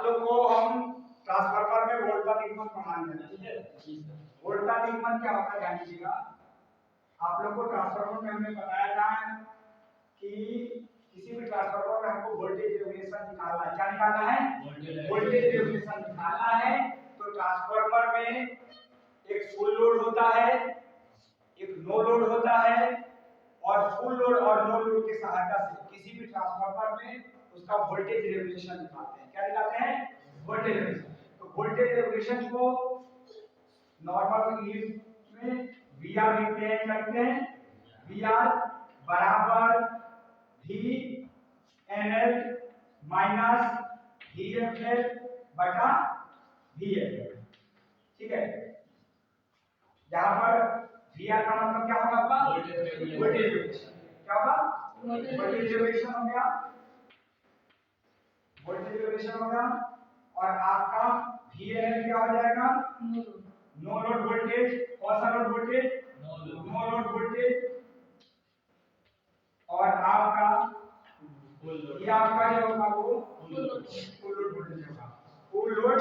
लोग को हम ट्रांसफार्मर में वोल्ट का निगमन पढ़ाएंगे, ठीक है। वोल्ट का निगमन क्या होता है ध्यान दीजिएगा। आप लोग को ट्रांसफार्मर में हमने बताया था कि किसी भी ट्रांसफार्मर में हमको वोल्टेज रेगुलेशन निकालना है। क्या निकालना है? वोल्टेज रेगुलेशन निकालना है। तो ट्रांसफार्मर में एक फुल लोड होता है, एक नो लोड होता है, और फुल लोड और नो लोड की सहायता से किसी भी ट्रांसफार्मर में उसका वोल्टेज रेगुलेशन निकालते हैं। क्या निकालते हैं? Voltage regulation. तो वोल्टेज रेगुलेशन को नॉर्मल इंग्लिश में वीआर रिप्रेजेंट करते हैं। वीआर बराबर वी एनएल माइनस वीएफएल बटा वीएफएल, ठीक है। यहाँ पर वीआर का मतलब क्या होगा आपका? Voltage regulation. क्या होगा? वोल्टेज रेगुलेशन हो गया, वोल्टेज रेगुलेशन हो गया। और आपका वीएनएल क्या हो जाएगा? No load voltage. कौन सा load voltage? No load voltage. और आपका ये आपका जो होगा वो फुल लोड वोल्टेज होगा। फुल लोड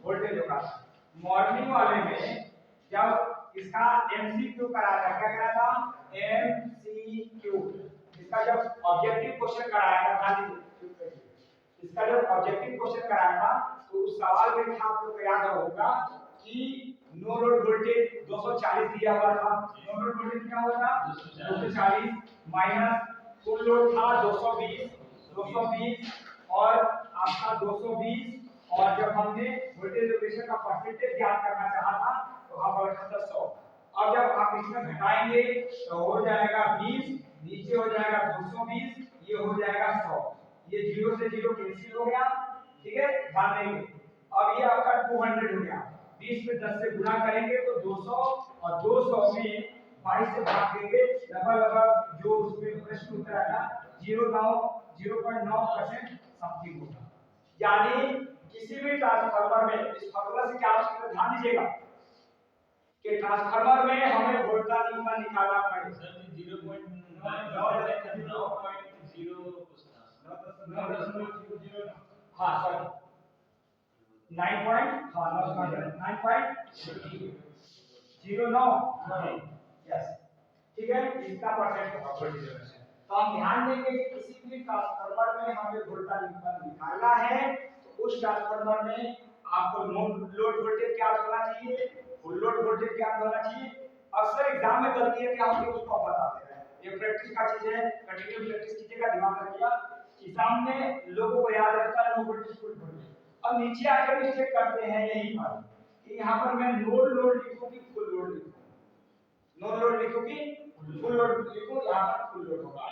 वोल्टेज होगा। मॉर्निंग वाले में जब इसका एमसीक्यू कराया था, क्या कराया था? एमसीक्यू। इसका जब ऑब्जेक्टिव क्वेश्चन कराया था, इसका जब ऑब्जेक्टिव क्वेश्चन कराया था तो उस सवाल में था, आपको याद होगा कि नो लोड वोल्टेज 240 दिया हुआ था। नो लोड वोल्टेज क्या हुआ था? 240 माइनस फुल लोड था 220 और आपका 220। और जब हमने वोल्टेज रेगुलेशन का परसेंटेज ज्ञात करना चाहा था तो वहां पर था 100। अब जब आप इसमें घटाएंगे तो हो जाएगा 20, नीचे हो जाएगा 220, ये हो जाएगा 100। ये 0 से 0 कैंसिल हो गया, ठीक है। ध्यान देंगे। अब ये आपका 200 हो गया। 20 में 10 से गुणा करेंगे तो 200, और 200 में 22 से भाग देंगे, लगभग जो उसमें प्रश्न उत्तर आएगा 0.9% समथिंग होगा। यानी किसी भी ट्रांसफार्मर में इस फार्मूला से क्या आप ध्यान दीजिएगा कि ट्रांसफार्मर में हमें वोल्ट का निगमन निकालना पड़ेगा। सर 0.9 हाँ सॉरी 9.09 यस, ठीक है। इसका परसेंट होगा वोल्टेज रेगुलेशन। तो हम ध्यान देंगे कि किसी भी ट्रांसफार्मर में हमें वोल्ट का निगमन निकालना है तो उस ट्रांसफार्मर में आपको नो लोड वोल्टेज क्या होना चाहिए, फुल लोड वोल्टेज क्या होना चाहिए। अक्सर एग्जाम में गलती है क्या होती है उसको आप बताते हैं। ये प्रैक्टिस का चीज है, कंटिन्यू प्रैक्टिस कीजिएगा, दिमाग रखिएगा। एग्जाम में लोगों को याद रहता है नो वोल्टेज फुल वोल्टेज। अब नीचे आकर मिस्टेक करते हैं यही पर कि यहाँ पर मैं नो लोड लिखूं कि फुल लोड लिखूं। नो लोड लिखूं कि फुल लोड लिखूं, यहाँ पर फुल लोड होगा।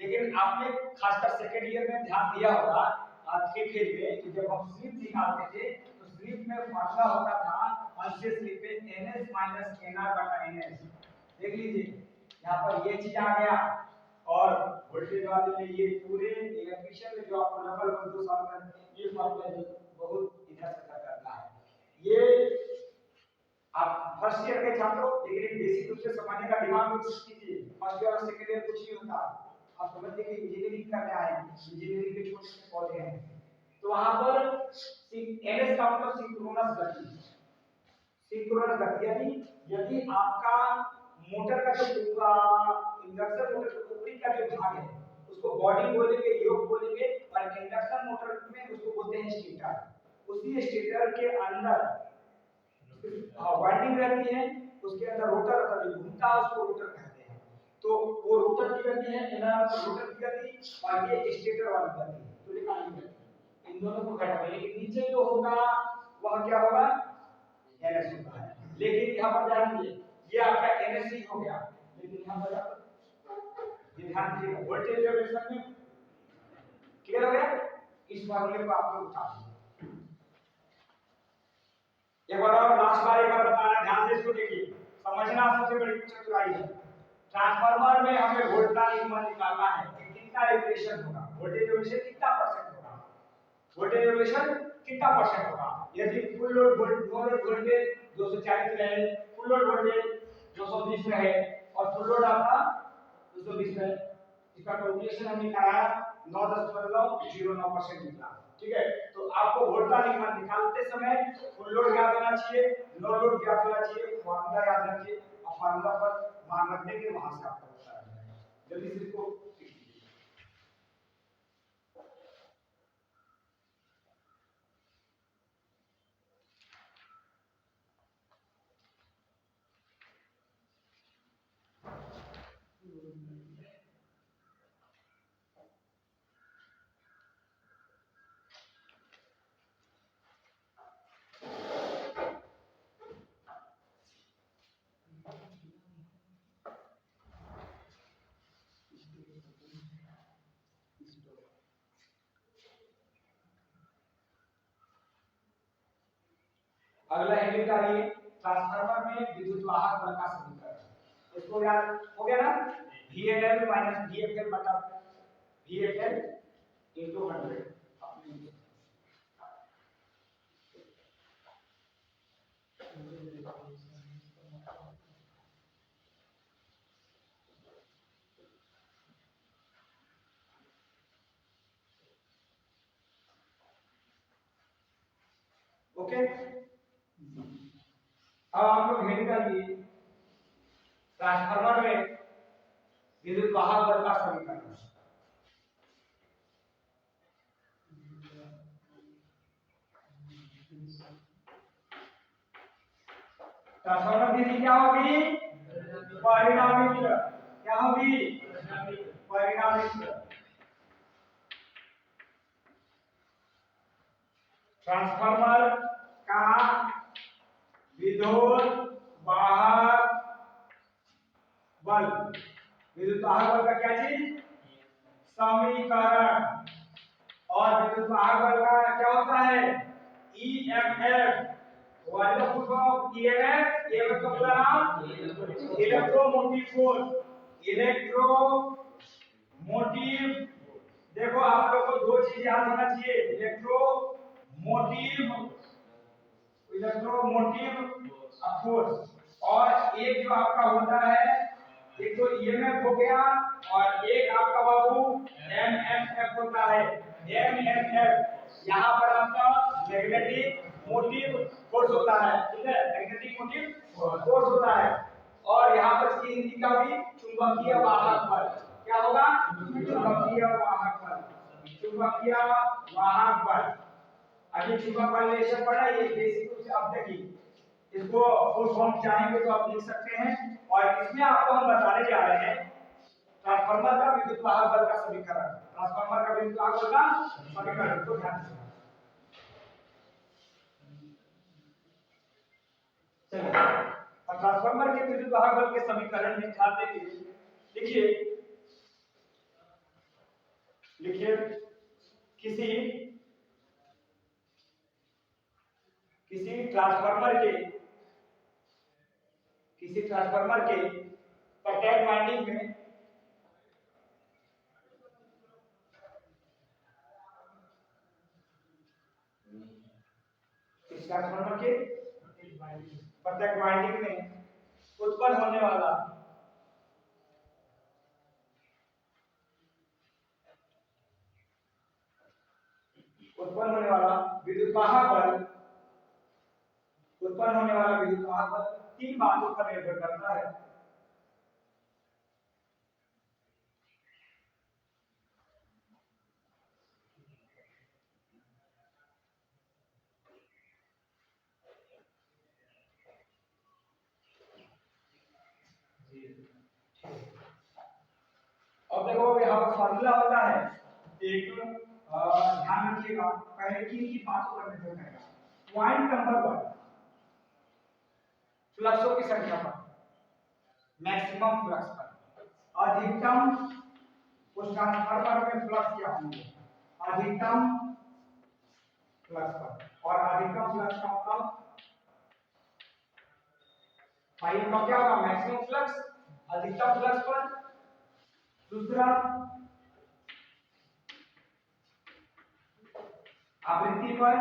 लेकिन आपने खासकर सेकंड ईयर में ध्यान दिया होगा थ्री फेज में कि जब हम स्लिप निकालते थे तो स्लिप में फार्मूला होता था अनसेट स्लिप पे ns माइनस nr बटा ns। देख लीजिए यहाँ पर ये चीज आ गया। और वोल्टेज वाले में ये पूरे इलेक्ट्रिशियन में जो आपको लगभग 2 साल में ये फार्मूला बहुत इधर से करना है। ये आप फर्स्ट ईयर के छात्रों लेकिन बेसिक रूप से समझने का दिमाग में कोशिश कीजिए। फर्स्ट ईयर और सेकंड ईयर कुछ नहीं होता। आप समझते कि इंजीनियरिंग करने आए हैं, इंजीनियरिंग के छोटे छोटे पौधे हैं। तो वहां पर एनएस का मतलब सिंक्रोनस गति। सिंक्रोनस गति यानी यदि आपका मोटर का जो इंडक्शन मोटर का ऊपरी का जो भाग है उसको बॉडी बोलेंगे, योग बोलेंगे, और इंडक्शन मोटर में उसको बोलते हैं स्टेटर। उसी स्टेटर के अंदर वाइंडिंग रहती है, उसके अंदर रोटर रहता है, घूमता है, उसको रोटर कहते हैं। तो वो रोटर की गति है, रोटर की गति, और ये स्टेटर वाली गति। तो निकालिए इन दोनों को घटाओ, लेकिन नीचे जो होगा वह क्या होगा? एनएस होगा। लेकिन यहाँ पर ध्यान दीजिए ये आपका एनएस ही हो गया, लेकिन यहाँ पर ये ध्यान दीजिएगा वोल्टेज रेगुलेशन में क्लियर हो गया। इस फॉर्मूले को आप लोग उठा एक बार और लास्ट बार एक बार बताना, ध्यान से इसको देखिए, समझना सबसे बड़ी चतुराई है। ट्रांसफार्मर में हमें वोल्ट का निगमन निकालना है कि कितना रेगुलेशन होगा, वोल्टेज रेगुलेशन कितना परसेंट होगा, वोल्टेज रेगुलेशन कितना परसेंट होगा। यदि फुल लोड वोल्टेज 240 रहे, फुल लोड वोल्टेज 220 रहे और फुल लोड आपका 220 रहे, इसका कैलकुलेशन हमने कराया 9.09% निकला। ठीक है, तो आपको वोल्टा निकालते समय फुल लोड याद होना चाहिए, नो लोड याद होना चाहिए, फार्मूला याद रखिए और फार्मूला पर मान रख देंगे, वहां से आपको वोल्टा आ जाएगा। जल्दी से इसको अगला हेडिंग डालिए, ट्रांसफार्मर में विद्युत वाहक बल का समीकरण। इसको याद हो गया ना, VLL माइनस VFL बटा VFL इनटू 100। ओके, अब आप लोग हेडिंग डालिए, ट्रांसफार्मर में विद्युत वाहक बल का समीकरण। ट्रांसफार्मर विधि क्या होगी? परिणामित। क्या होगी? परिणामित। ट्रांसफार्मर का विद्युत वाहक बल, विद्युत वाहक बल का क्या चीज? समीकरण। और विद्युत वाहक बल का क्या होता है? EMF। What is the full form of EMF? EMF का पूरा नाम इलेक्ट्रोमोटिव फोर्स। इलेक्ट्रोमोटिव, देखो आप लोग को दो चीज याद होना चाहिए, इलेक्ट्रोमोटिव, इलेक्ट्रोमोटिव फोर्स। और एक जो आपका होता है, एक तो EMF हो गया और एक आपका बाबू MMF होता है। MMF यहाँ पर आपका मैग्नेटिक मोटिव फोर्स होता है। ठीक है, मैग्नेटिक मोटिव फोर्स होता है। और यहाँ पर इसकी हिंदी का भी चुंबकीय वाहक बल। क्या होगा? चुंबकीय वाहक बल। चुंबकीय वाहक बल। अभी चुंबक बल लेक्चर पढ़ा, ये बेसिक रूप से आप देखिए, इसको फुल फॉर्म चाहेंगे तो आप लिख सकते हैं। और इसमें आपको हम बताने जा रहे हैं ट्रांसफार्मर का विद्युत वाहक बल का समीकरण। ट्रांसफार्मर का विद्युत वाहक बल का समीकरण को ध्यान से चलिए, और ट्रांसफार्मर के विद्युत वाहक बल के समीकरण में ध्यान देंगे। लिखिए, लिखिए, किसी ट्रांसफार्मर के प्रत्येक वाइंडिंग में ट्रांसफार्मर के प्रत्येक वाइंडिंग में उत्पन्न होने वाला विद्युत वाहक बल, उत्पन्न होने वाला विद्युत वाहक बल तीन बातों पर निर्भर करता है। अब देखो यहाँ पर फार्मूला होता है, एक ध्यान रखिएगा, पहले की बातों पर निर्भर करेगा। पॉइंट नंबर 1, फ्लक्सों की संख्या पर, मैक्सिमम फ्लक्स पर, अधिकतम उस ट्रांसफार्मर में फ्लक्स क्या होंगे, अधिकतम फ्लक्स पर। और अधिकतम फ्लक्स का मतलब फाइव का क्या होगा? मैक्सिमम फ्लक्स, अधिकतम फ्लक्स पर। दूसरा आवृत्ति पर,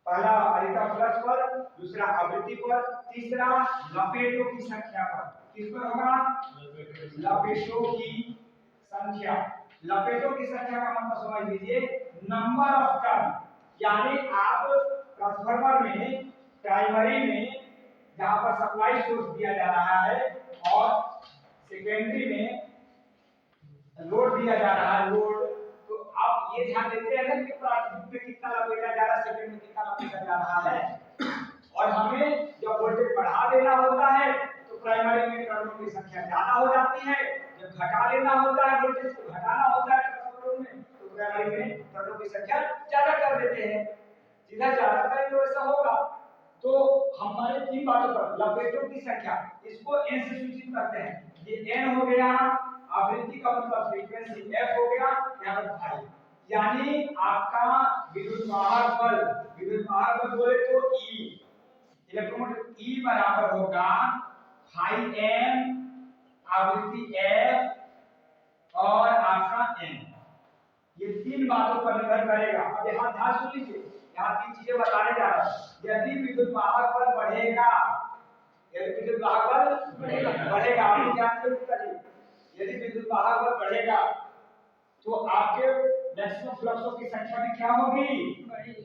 पहला अधिकतम फ्लक्स पर, दूसरा आवृत्ति पर, तीसरा लपेटों की संख्या पर। किस पर होगा? लपेटों की संख्या। लपेटों की संख्या का मतलब समझ लीजिए नंबर ऑफ टर्न, यानी आप ट्रांसफार्मर में प्राइमरी में जहां पर सप्लाई सोर्स दिया जा रहा है और सेकेंडरी में लोड दिया जा रहा है लोड, तो आप ये ध्यान देते हैं कि प्राथमिक में कितना लपेटा जा रहा है, सेकेंड में कितना लपेटा जा रहा है। और हमें जब वोल्टेज बढ़ा देना होता है तो प्राइमरी में टर्नों की संख्या ज्यादा हो जाती है, जब घटा लेना होता है वोल्टेज को घटाना होता है ट्रांसफार्मर में तो प्राइमरी में टर्नों की संख्या ज्यादा कर देते हैं। जितना ज्यादा करें तो ऐसा होगा। तो हमारे तीन बातों पर लपेटों की संख्या इसको n से सूचित करते हैं, ये n हो गया, आवृत्ति का मतलब फ्रीक्वेंसी f हो गया, यहाँ पर भाई, यानी आपका विद्युत वाहक बल बोले तो E इलेक्ट्रोमोटिव E बराबर होगा भाई m आवृत्ति f और आपका n, ये तीन बातों पर निर्भर करेगा। अब यहाँ ध्यान सुन लीजिए, यहाँ तीन चीजें बताने जा रहा हूं। यदि विद्युत वाहक बल बढ़ेगा, यदि विद्युत वाहक बल बढ़ेगा, आप ध्यान से उत्तर दीजिए, यदि विद्युत वाहक बल बढ़ेगा तो आपके मैक्सिमम फ्लक्सों की संख्या भी क्या होगी,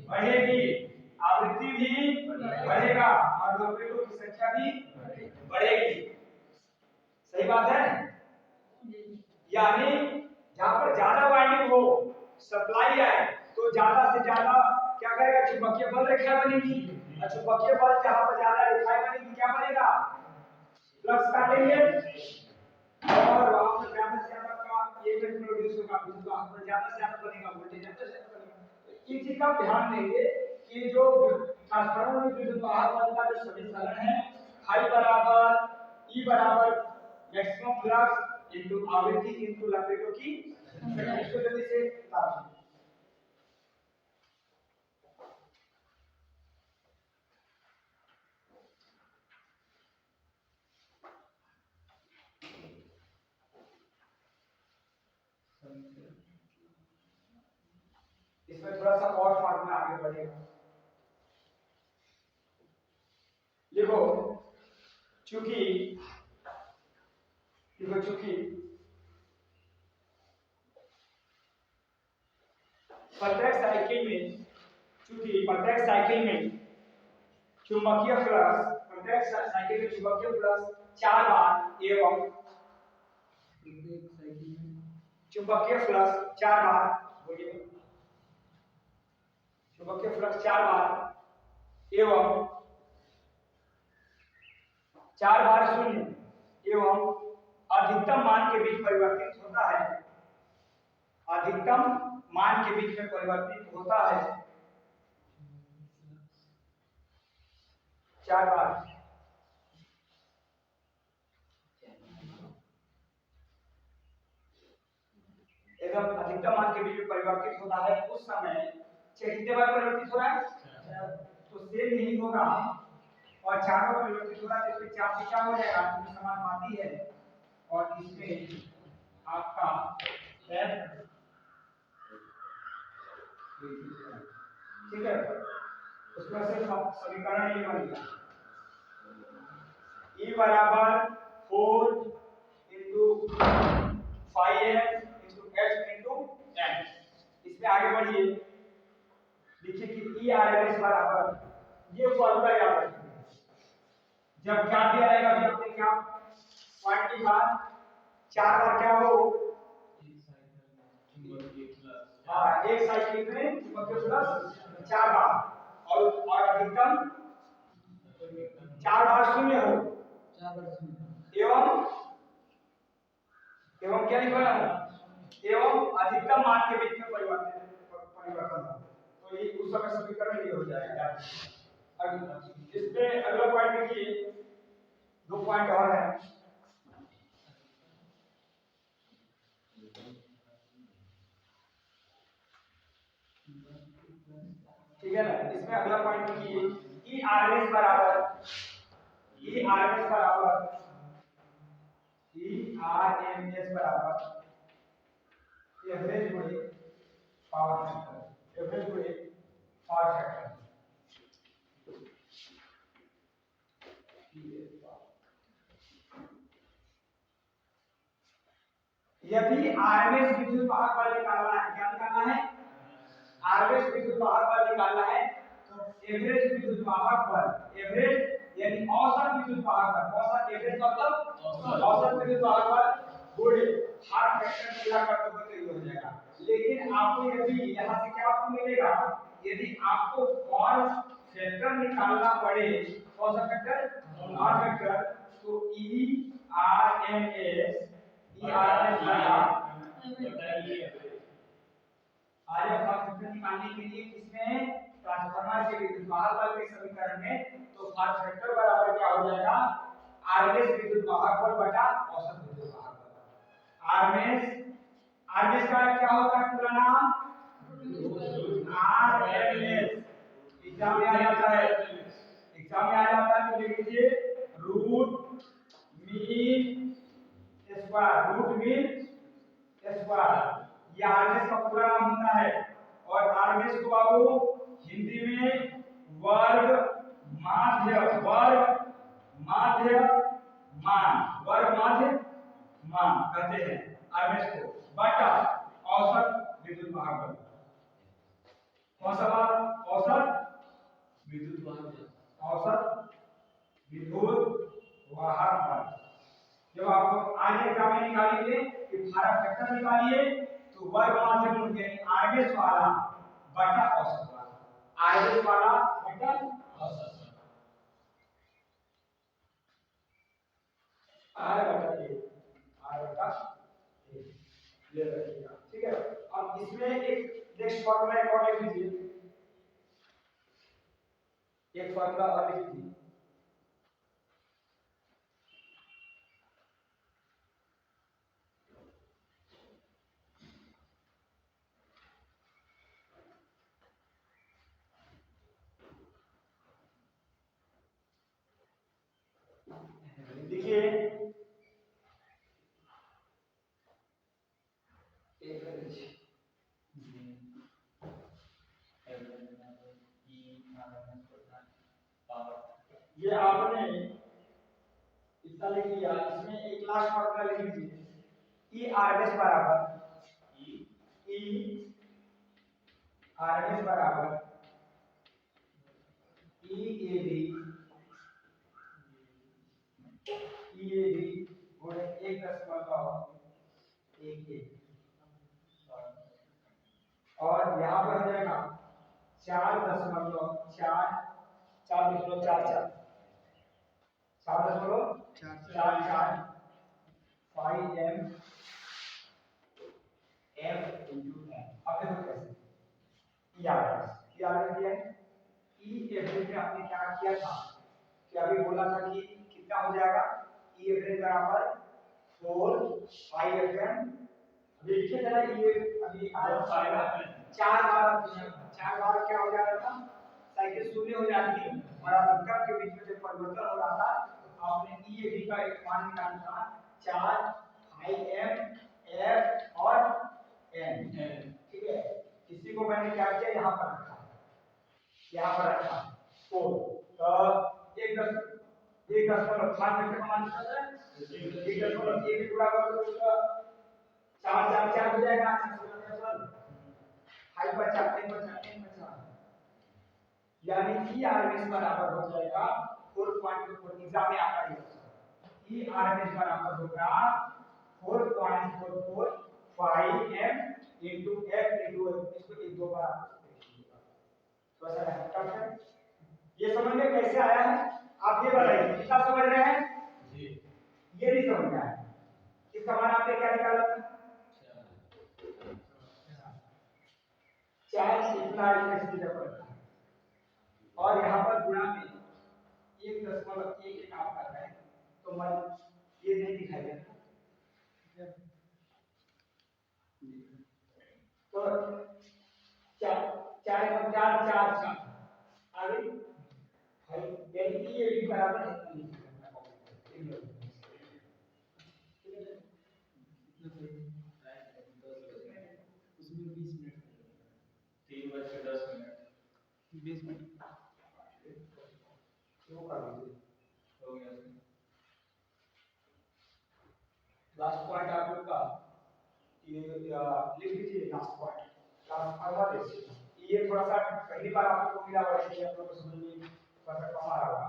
बढ़ेगी, आवृत्ति भी बढ़ेगा और लपेटों की संख्या भी बढ़ेगी। सही बात है? यानी जहां पर ज्यादा वाइंडिंग हो, सप्लाई आए, तो ज्यादा से ज्यादा क्या करेगा, चुंबकीय बल रेखा बनेगी, और चुंबकीय बल जहां पर ज्यादा रेखाएं बनेगी क्या बनेगा, फ्लक्स काटेंगे और वहां पर ज्यादा से ज्यादा का ईएमएफ प्रोड्यूस होगा, वहां पर ज्यादा से ज्यादा बनेगा, वोल्टेज ज्यादा से ज्यादा बनेगा। तो इस चीज का ध्यान देंगे कि जो ट्रांसफार्मर में विद्युत वाहक बल का जो समीकरण है, I बराबर E बराबर मैक्सिमम फ्लक्स इनटू आवृत्ति इनटू लपेटों की संख्या, इसको जल्दी से बता। इसमें थोड़ा सा और फार्मूला आगे बढ़ेगा। देखो चूंकि प्रत्येक साइकिल में चुंबकीय फ्लक्स 4 बार एवं चुंबकीय फ्लक्स 4 बार, बोलिए, चुंबकीय फ्लक्स 4 बार एवं 4 बार शून्य एवं अधिकतम मान के बीच परिवर्तित होता है, अधिकतम मान के बीच में परिवर्तित होता है 4 बार। एकदम अधिकतम मान के बीच में परिवर्तित होता है, उस समय कितने बार परिवर्तित हो रहा है, तो सेम नहीं होगा, और 4 बार परिवर्तित हो रहा है, तो इसमें 4 से क्या हो जाएगा, समानुपाती है, और इसमें आपका f, ठीक है, उसमें से समीकरण ये बन गया, E बराबर 4 into 5m into h into n। इसमें आगे बढ़िए, देखिए कि E RMS बराबर, ये फॉर्मूला याद रखिए, जब क्या दिया रहेगा, अभी आपने क्या पॉइंट लिखा, 4 बार क्या हो, एक साइकिल में चुंबकीय फ्लक्स 4 बार, और अधिकतम 4 बार शून्य हो, एवं क्या लिखा है, एवं अधिकतम मान के बीच में परिवर्तन हो, तो ये उस समय समीकरण ये हो जाएगा। इसमें अगला पॉइंट देखिए, 2 पॉइंट और है, ठीक है ना, इसमें अगला पॉइंट देखिए, E RMS बराबर एवरेज गुणे पावर फैक्टर, यदि आरएमएस विद्युत वाहक बल निकालना है, क्या निकालना है? आरएमएस विद्युत वाहक बल निकालना है तो एवरेज विद्युत वाहक बल, एवरेज यानी औसत विद्युत वाहक बल, औसत एवरेज मतलब औसत विद्युत वाहक बल गुणे हाफ फैक्टर मिला कर तो ये हो जाएगा। लेकिन आपको यदि यहाँ से क्या आपको मिलेगा, यदि आपको फॉर्म फैक्टर निकालना पड़े, कौन सा फैक्टर? फॉर्म फैक्टर, तो ई आर एम एस आगे फॉर्म निकालने के लिए किसमें? ट्रांसफार्मर के विद्युत वाहक बल के समीकरण में, तो फॉर्म फैक्टर बराबर क्या हो जाएगा? आरएमएस विद्युत वाहक बल बटा औसत विद्युत वाहक बल। आरएमएस का क्या होता है पूरा नाम? आरएमएस। एग्जाम में आ जाता है, एग्जाम में आ जाता है तो लिख लीजिए root mean square, root mean square, ये आरएमएस का पूरा नाम होता है। और आरएमएस को बाबू हिंदी में वर्ग माध्य, वर्ग माध्य मान कहते हैं आरएमएस को, बटा औसत विद्युत वाहक बल। कौन सा बात? औसत विद्युत वाहक बल, औसत विद्युत वाहक बल। जब आपको आगे एग्जाम में निकालेंगे कि भारा फैक्टर निकालिए, तो वर्ग माध्य गुण यानी आरएमएस वाला बटा औसत वाला, आरएमएस वाला बटा औसत, आर बटा ए, आर बटा ए ले रखिएगा, ठीक है। अब इसमें एक नेक्स्ट फार्मूला एक और लिख लीजिए, एक फार्मूला और लिख लीजिए। देखिए ये आपने इतना लिख लिया, इसमें एक लास्ट फार्मूला लिख लीजिए, ई आरएमएस बराबर ई आरएमएस बराबर ईएबी गुणे 1.11 और यहाँ पर हो जाएगा 4.44 5 m f into n। अब देखो कैसे ई आर दिया है, ई एवरेज में आपने क्या किया था कि अभी बोला था कि कितना हो जाएगा, ई एवरेज बराबर 4 5 fm, अभी लिखे थे ना ये अभी आया 4 बार क्या हो जा रहा था, साइकिल शून्य हो जाती है और अंतर के बीच में जब परिवर्तन हो रहा था तो आपने ई ए बी का एक मान निकालना था 4 5 m f और n, ठीक है। इसी को मैंने क्या किया यहाँ पर रखा, यहाँ पर रखा तो 1.5 मीटर का मान निकल रहा है, 1.1 गुणा कर दो उसका 4 हो जाएगा, 5 बचा 10 बचा, यानी ई आरएमएस बराबर हो जाएगा 4.44। एग्जाम में आता है ई आरएमएस बराबर होगा 4.445 m into f into इसको एक दो बार तो ऐसा है। ये समझ में कैसे आया है आप ये बताइए, कितना समझ रहे हैं जी? ये नहीं समझ में आया, इसका मान आपने क्या निकाला था? 4 इतना इसकी जरूरत है और यहाँ पर गुणा में 1.1 आप कर रहे हैं तो मन ये नहीं दिखाई देता, तो 4 आगे यानी ये भी बराबर है, उसमें 20 मिनट 3:10 20 मिनट शुरू कर दीजिए, हो गया। लास्ट पॉइंट आप लोग का ये लिख लीजिए लास्ट पॉइंट ट्रांसफार्मर रेशियो। ये थोड़ा सा पहली बार आपको मिला हुआ है, आप लोगों को समझ में थोड़ा सा कम आ रहा होगा।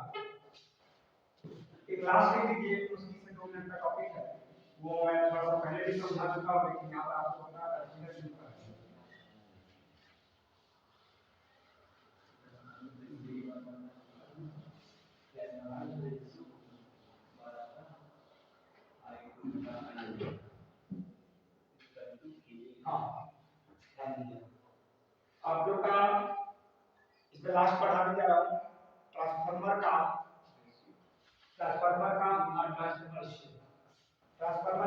एक लास्ट लिख दीजिए, उसकी से 2 मिनट का टॉपिक है, वो मैं थोड़ा सा पहले भी समझा चुका हूं, लेकिन यहाँ पर आपको अपना क्लियर शुरू करना है। हाँ, आप लोग का इस पे लास्ट पढ़ा दिया रहा हूँ ट्रांसफार्मर का और transformer ratio. Transformer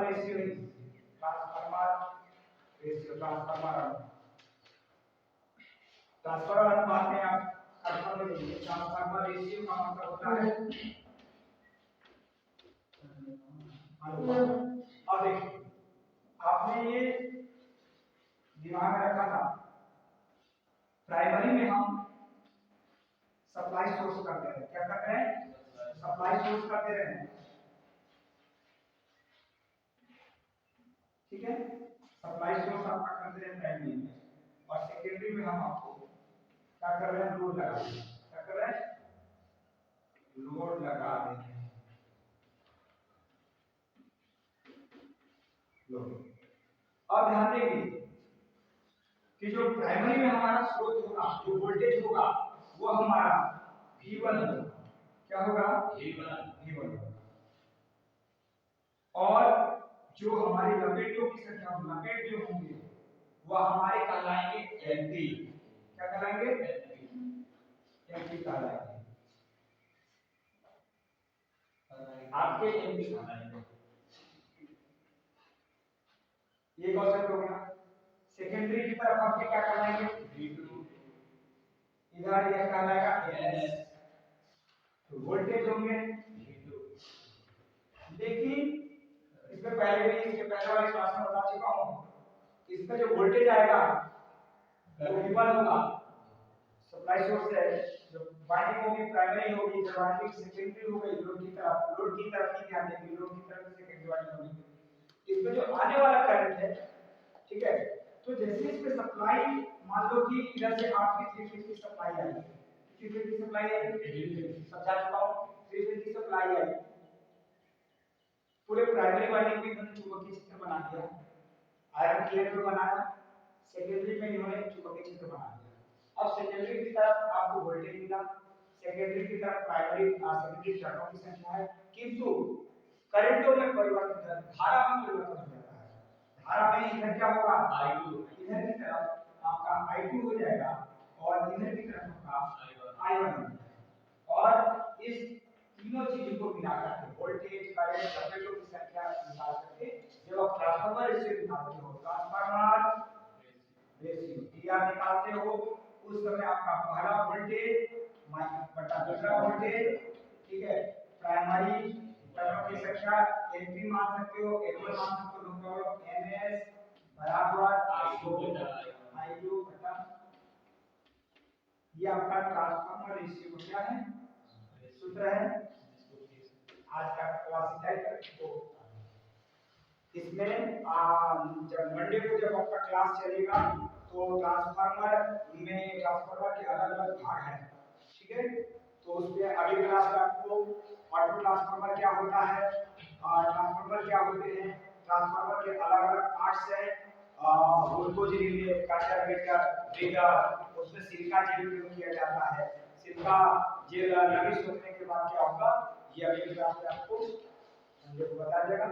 ratio transformer अनुपात में आप कंफर्म ले लीजिए। ट्रांसफार्मर रेशियो का मतलब होता है अनुपात। अब देखिए, आपने ये दिमाग में रखा था, प्राइमरी में हम सप्लाई सोर्स करते हैं, क्या करते हैं, सप्लाई सोर्स करते रहे, ठीक है, सप्लाई सोर्स आपका करते रहे प्राइमरी में, और सेकेंडरी में हम आपको क्या कर रहे हैं, लोड लगा रहे हैं, क्या कर रहे हैं, लोड लगा रहे हैं, लोड। अब ध्यान देंगे कि जो प्राइमरी में हमारा स्रोत होगा, जो वोल्टेज होगा, वो हमारा V1 होगा, क्या होगा, V1 होगा, और जो हमारी लपेटों की संख्या, लपेट जो होंगे वो हमारे कहलाएंगे एंटी, क्या कहलाएंगे, एंटी कहलाएंगे, आपके एंटी कहलाएंगे। ये क्वेश्चन हो गया। सेकेंडरी की तरफ आपके क्या कहलाएंगे, V2, इधर ये कहलाएगा NS, तो वोल्टेज होंगे V2। लेकिन इसमें पहले भी, इसके पहले वाली क्लास में बता चुका हूं, इसमें जो वोल्टेज आएगा वो V1 होगा, सप्लाई सोर्स है, जो वाइंडिंग होगी प्राइमरी होगी, जो वाइंडिंग सेकेंडरी हो गई, लोड की तरफ ही ध्यान देंगे, लोड की तरफ सेकेंडरी वाइंडिंग होगी। इसमें जो आने वाला करंट है, ठीक है, तो जैसे इसमें सप्लाई, मान लो कि इधर से आपकी 3 फेज की सप्लाई आई, 3 फेज की सप्लाई है, समझा चुका हूं, 3 फेज की सप्लाई आई, पूरे प्राइमरी वाइंडिंग में इन्होंने चुंबकीय क्षेत्र बना दिया, आयरन प्लेट में बनाया, सेकेंडरी में इन्होंने चुंबकीय क्षेत्र बना दिया। अब सेकेंडरी की तरफ आपको वोल्टेज मिला, सेकेंडरी की तरफ प्राइमरी सेकेंडरी टर्नों की संख्या है, किंतु करंटों में परिवर्तन है, धारा में परिवर्तन हो जाता है। धारा में इधर क्या होगा, I2, इधर की तरफ आपका I2 हो जाएगा, और इधर की तरफ आपका I1 हो जाएगा। और इस तीनों चीजों को मिलाकर के वोल्टेज, करंट, लपेटों की संख्या निकाल करके जब आप ट्रांसफार्मर रेशियो निकालते हो, ट्रांसफार्मर रेशियो TR निकालते हो, उस समय आपका पहला वोल्टेज बटा दूसरा वोल्टेज, ठीक है, प्राइमरी टर्नों की संख्या NP मान सकते हो, N1 मान सकते हो, तो NS बराबर I2 बटा, ये आपका ट्रांसफार्मर रेशियो क्या है, सूत्र है। आज का क्लास है, तो इसमें जब मंडे को जब आपका क्लास चलेगा तो ट्रांसफार्मर के अलग अलग भाग हैं, ठीक है, तो उसमें अगली क्लास में आपको ऑटो ट्रांसफार्मर क्या होता है, ट्रांसफार्मर क्या होते हैं, ट्रांसफार्मर के अलग अलग पार्ट्स हैं, ग्लूकोज रिले, कैपेसिटर, ब्रेकर, उसमें सिलिका जेल प्रयोग किया जाता है, सिलिका जेल लगी सोखने के बाद क्या होगा, ये अगली क्लास में आपको बता देगा।